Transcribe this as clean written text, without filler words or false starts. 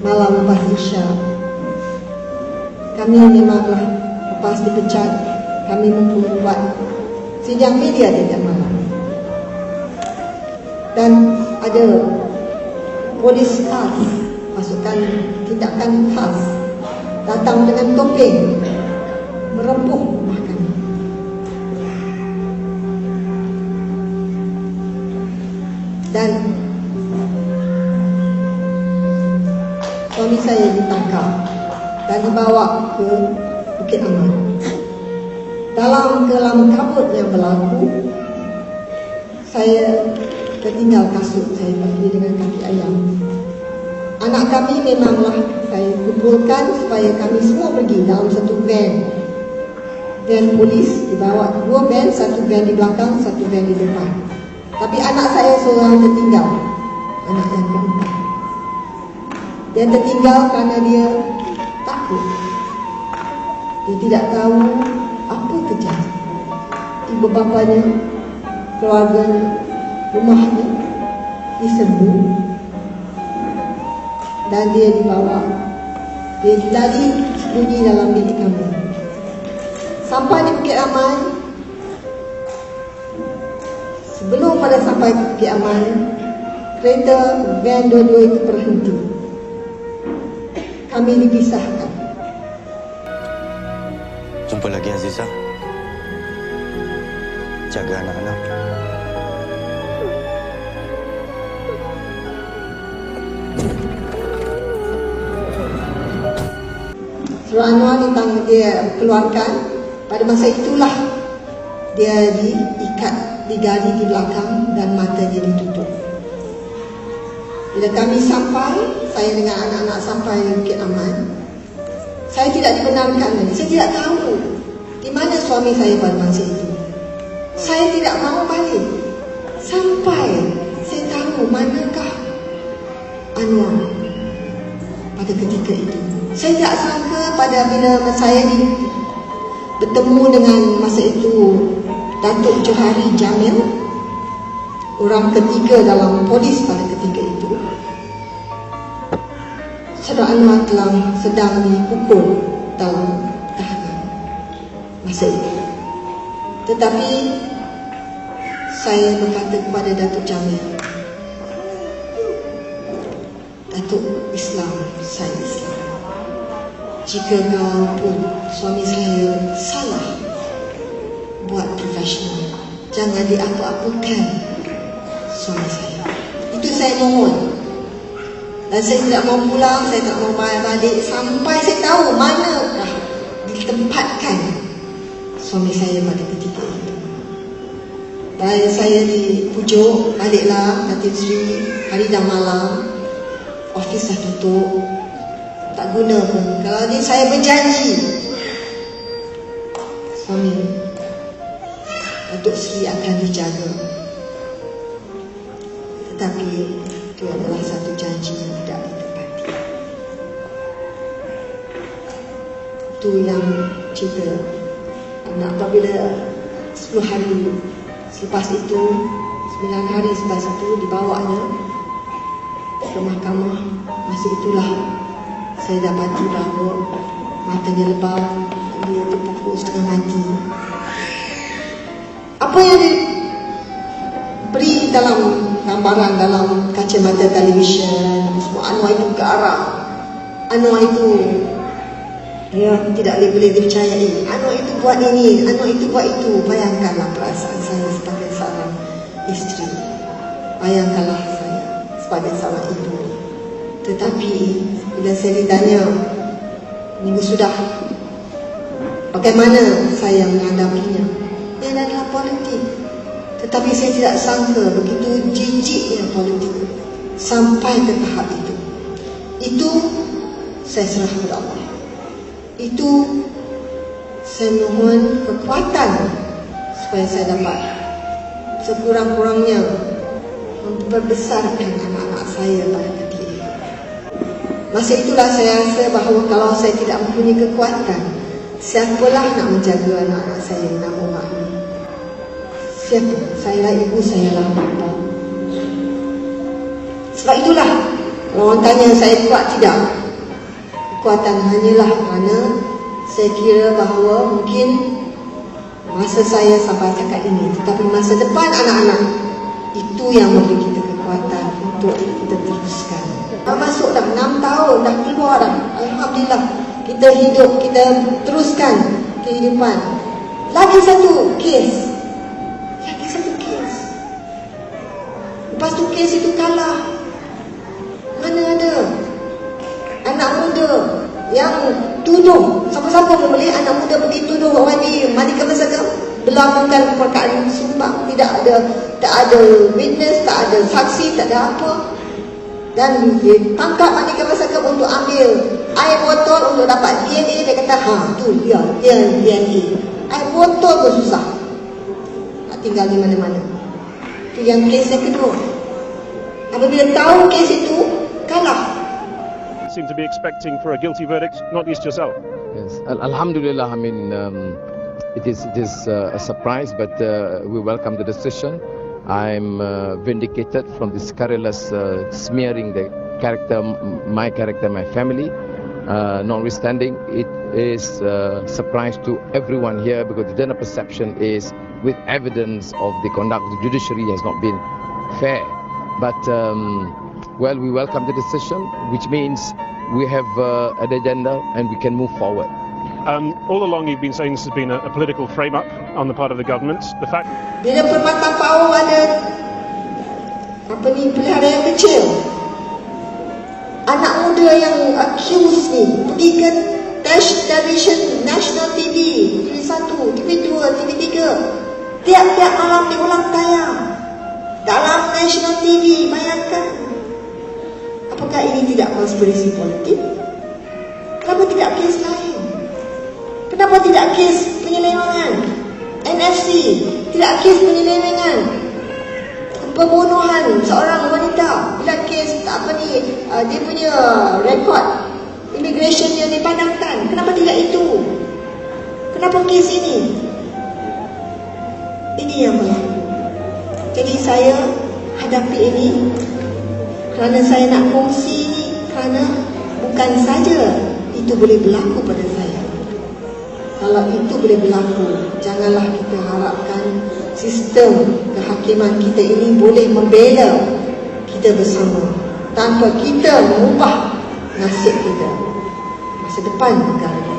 malam lepas Isya. Kami memanglah lepas dipecat, kami membuat sidang media tiap malam. Dan ada polis khas, pasukan tindakan khas, datang dengan topeng merempuh rumah kami. Dan suami saya ditangkap dan dibawa ke Bukit Aman. Dalam kelam kabut yang berlaku, saya tertinggal kasut, saya pergi dengan kaki ayam. Anak kami memanglah saya kumpulkan supaya kami semua pergi dalam satu van. Van polis dibawa, 2 van, satu van di belakang, satu van di depan. Tapi anak saya seorang tertinggal, anak yang keempat. Dia tertinggal kerana dia takut. Dia tidak tahu apa terjadi. Ibu bapanya, keluarganya, rumahnya diserbu dan dia dibawa. Dia lari sembunyi dalam bilik kami. Sampai di Bukit Aman, sebelum pada sampai ke Bukit Aman, kereta van dua-dua itu berhenti. Kami dipisahkan. Jumpa lagi Aziza. Jaga anak-anak. Surah Anwar dia keluarkan. Pada masa itulah dia diikat, digali di belakang dan matanya ditutup. Bila kami sampai, saya dengan anak-anak sampai di Bukit Aman, saya tidak dibenarkan lagi. Saya tidak tahu di mana suami saya pada masa itu. Saya tidak mahu balik sampai saya tahu manakah Anwar pada ketika itu. Saya tidak sangka pada bila saya bertemu dengan masa itu Datuk Johari Jamil, orang ketiga dalam polis pada ketika itu. Saudara Anwar telah sedang dipukul dalam tahanan masa itu. Tetapi saya berkata kepada Datuk Jamil, Datuk Islam, saya Islam. Jika kau pun suami saya salah buat profesional, jangan diapa-apakan suami saya. Itu saya mohon. Dan saya tidak mau pulang, saya tak mau balik sampai saya tahu manakah ditempatkan suami saya pada ketika itu. Dan saya dipujuk, baliklah Datin Sri, hari dah malam, ofis dah tutup, tak guna pun. Kalau ni saya berjanji, suami Datuk Sri akan dijaga. Tetapi itu adalah satu janji yang tidak ditepati. Itu yang cerita. Anak apabila 10 hari selepas itu, 9 hari selepas itu, dibawanya ke mahkamah. Masa itulah saya dapati bahawa matanya lebam, dia terpukul setengah mati. Apa yang diberi dalam gambaran dalam kacamata televisyen, semua Anwar itu garang, Anwar itu tidak boleh dipercayai, Anwar itu buat ini, Anwar itu buat itu. Bayangkanlah perasaan saya sebagai seorang isteri, bayangkanlah saya sebagai seorang ibu. Tetapi bila saya ditanya minggu sudah bagaimana saya menghadapinya, ia adalah politik. Tetapi saya tidak sangka begitu jijiknya politik sampai ke tahap itu. Itu saya serah kepada Allah. Itu saya mohon kekuatan supaya saya dapat sekurang-kurangnya memperbesarkan anak-anak saya pada ketika itu. Masa itulah saya rasa bahawa kalau saya tidak mempunyai kekuatan, siapalah nak menjaga anak-anak saya di nama Allah ini? Siapa? Saya lah ibu, saya lah bapa. Sebab itulah Kalau orang tanya saya kuat, tidak. Kekuatan hanyalah kerana saya kira bahawa mungkin masa saya sampai cakap ini, tetapi masa depan anak-anak itu yang memberi kita kekuatan untuk kita teruskan. Dah masuk dah 6 tahun, dah keluar dah. Alhamdulillah, kita hidup, kita teruskan kehidupan. Lagi satu kes. Lepas tu kes itu kalah. Mana ada anak muda yang tuduh, siapa-siapa boleh anak muda pergi tuduh orang di Mahkamah Konstitusi berlakukan perkara sumbang, tak ada witness, tak ada saksi, tak ada apa, dan ditangkap Mahkamah Konstitusi untuk ambil air botol untuk dapat DNA. Dia kata tu dia DNA. Air botol pun susah, tak tinggal di mana-mana. Itu yang kes yang kedua. Apabila tahu kes itu, kalah. Seem to be expecting for a guilty verdict, not least yourself. Yes, Alhamdulillah. I mean, it is a surprise, but we welcome the decision. I'm vindicated from this scurrilous smearing the character, my family. Notwithstanding, it is a surprise to everyone here because the general perception is, with evidence of the conduct of the judiciary has not been fair. But well, we welcome the decision, which means we have an agenda and we can move forward. All along you've been saying this has been a political frame-up on the part of the government. The fact... Bila Permata Power ada pelihara yang kecil, anak muda yang accused ni pergi ke television national TV, TV1, TV2, TV3, tiap-tiap malam diulang tayang dalam national TV. Bayangkan, apakah ini tidak konspirasi politik? Kenapa tidak kes lain? Kenapa tidak kes penyelewengan NFC? Tidak kes penyelewengan pembunuhan seorang wanita? Bila kes dia punya rekod immigration yang dipadamkan, kenapa tidak itu? Kenapa kes ini? Ini yang berlaku. Jadi saya hadapi ini kerana saya nak kongsi ini, kerana bukan saja itu boleh berlaku pada saya. Kalau itu boleh berlaku, janganlah kita harapkan sistem kehakiman kita ini boleh membela kita bersama tanpa kita mengubah nasib kita, masa depan negara.